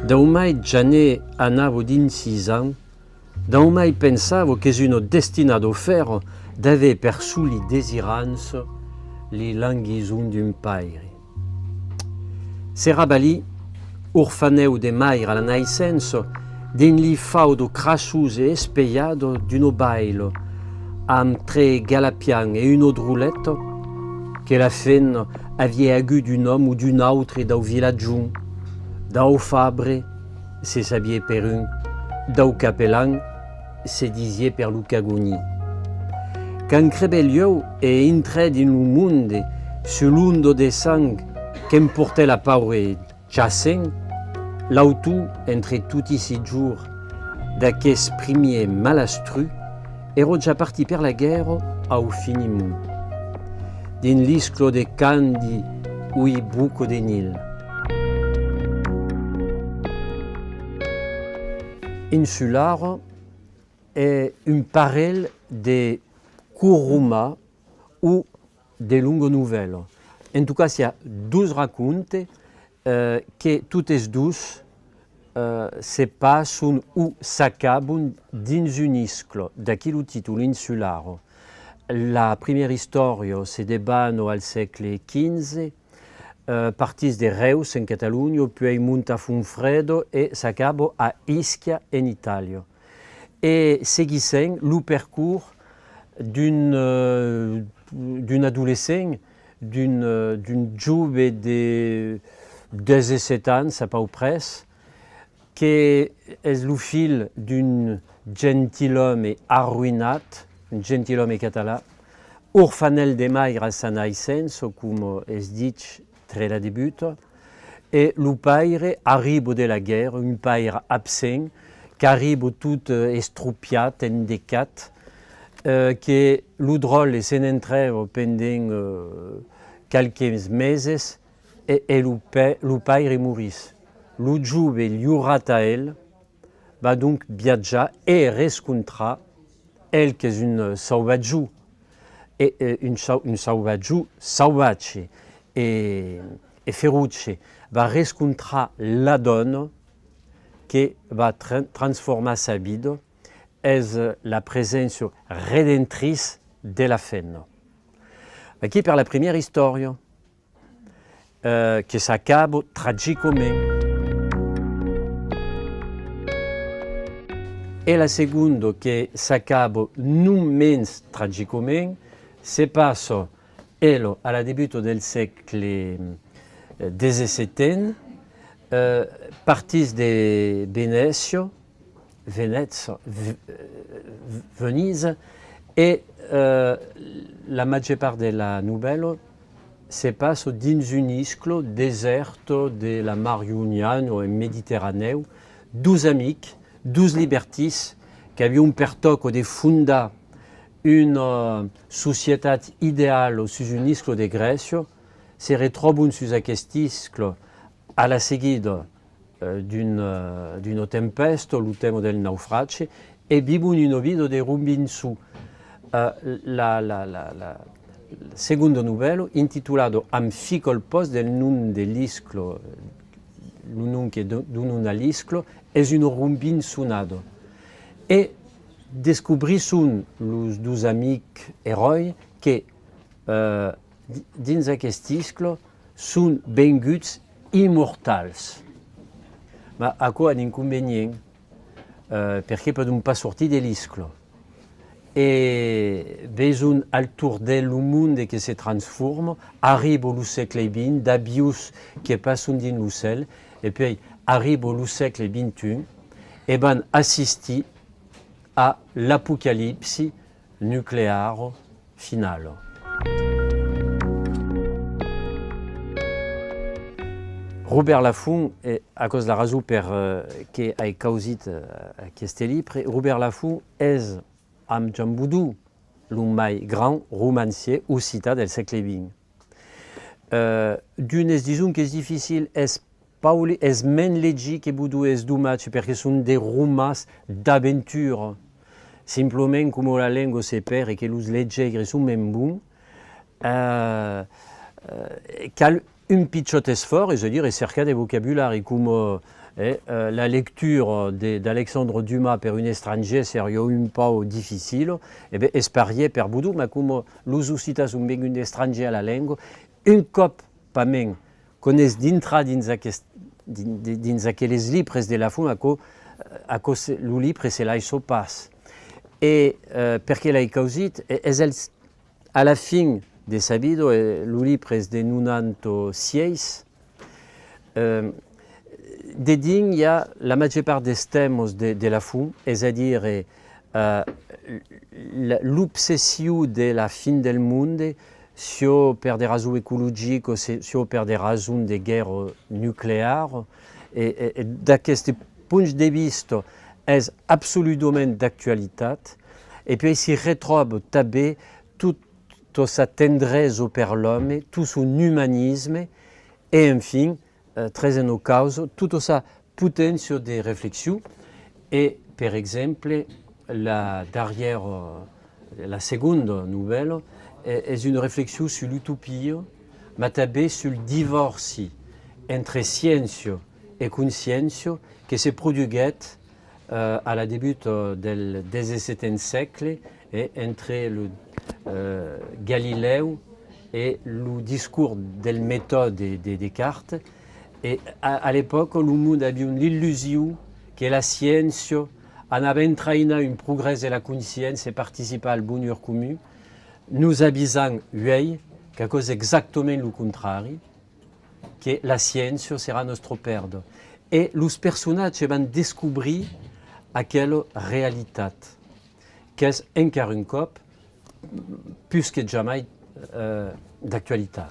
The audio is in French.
Da mai già anavo din 6 ans, da mai pensavo che sono destinato a fare d'avere per soli desiranze li langhison d'un paire. S'era lì, orfaneu de maire alla naiscenza, din li faudo crassus e speiado d'un bailo, amb 3 galapian e un drulletto, che la fin avia agut d'un homme ou d'un autre dau villagiun, dau fabre se sabia per un, dau capellan se disie per lu cagoni. Quand crebeliou e intred in un monde sull'undo de sang qu'em portait la paure chassent, l'autu entre tutti si jours d'aquest primier malastru ero già parti per la guerra au finimum. Din l'isclo de candi ui buco de Nil. Insular est un parel de courts romans ou de longues nouvelles. En tout cas, il y a 12 racontes que toutes 12 se passent ou s'acabent dans un iscle, d'aquí le titre insular. La première histoire se débanne au siècle XV, partis de Reus en Catalunya, puis monta a Funfredo et s'acaba a Ischia en Italia. Et seguissent le parcours d'un adolescent, d'une jove de 17 ans, ça pas près, qui est le fil d'un gentilhomme arruinat, un gentilhomme català, orfanel de maire a sa naissance, comme es dit très la début, et le père arrive de la guerre, un père absent, qui arrive tout estropiat, endecat, que le drôle s'en entrève pendant quelques meses et le père mourit. Le jove Liuratael va donc viatjar et rencontra elle qui est une sauvaggiù, et un sauvaggiù sauvace et féroce, va rencontrer la donne qui va transformer sa vie, est la présence rédemptrice de la femme. Qui par la première histoire, qui s'accabe tragiquement. Et la seconde qui s'accabe non mens tragiquement, se passe elle à la début du siècle XVII, partis de Venise, et la majeure part de la nouvelle se passe dans un iscle désert de la mar Ioniane ou Méditerranée, 12 amis, 12 libertis qui avaient pertoc de fondar une société idéale sur un iscle de Grèce, se retrouvent sur aquest iscle à la seguida d'une tempête, le thème del naufrage, et vivent une vie de Robinson. La seconde nouvelle, intitulée Am ficol post del nom de l'iscle, le nom qui donne à l'iscle, est une Robinsonade. Et descobrissons les 12 amis héros que dans aquest iscle sont venguts immortals. Mais à quoi un inconvénient? Parce qu'ils ne peuvent pas sortir de l'iscle. Et veuen al tour del monde qui se transforme, arrive au siècle XX, d'Abius qui passe dans le ciel, et puis arrive au siècle XXI, et van assister à l'apocalypse nucléaire finale. Robert Laffont, à cause de la raison qui a causé ce livre, Robert Laffont est am Jean Boudou, le mai grand romancier occità del siècle XX. D'une disons que c'est difficile, est men legi que Boudou est dommage parce que sont des romans d'aventure. Simplement comme la langue se perd et que les legger sont même bons. Cal un petit effort, et je dirais, cerca de vocabulaire, comme La lecture d'Alexandre Dumas per un étranger seria un peu difficile, esparier per Boudou, mais comme l'uso citas un étranger à la langue, un cop pas même connaissent dintra dins aqueles livres de la fum, le livre c'est là il se passe. Et perché l'hai causit, à la fin de sabido, le livre est de 96, dedans il y a la majeure part des thèmes de la fum, c'est-à-dire l'obsession de la fin del monde, sia per des raisons écologiques, sia per des raisons de guerre nucléaire. Et d'aquest punt de vista est absolument d'actualité. Et puis s'y retrouve també toute sa tendresse per l'homme, tout son humanisme, et enfin, très en cause, toute sa potence de réflexion. Et par exemple, la seconde nouvelle est une réflexion sur l'utopie, mais també sur le divorce entre science et conscience qui se produisait à la début du XVIIe siècle et entre le Galileo et le discours de la méthode de Descartes. Et à l'époque, le monde avait l'illusion que la science en avait entraîné un progrès de la conscience et participé au bonheur commun. Nous avisons que c'est exactement le contraire, que la science sera notre perte. Et les personnages vont découvrir quelle réalité, qui est encore un cop, plus que jamais d'actualité.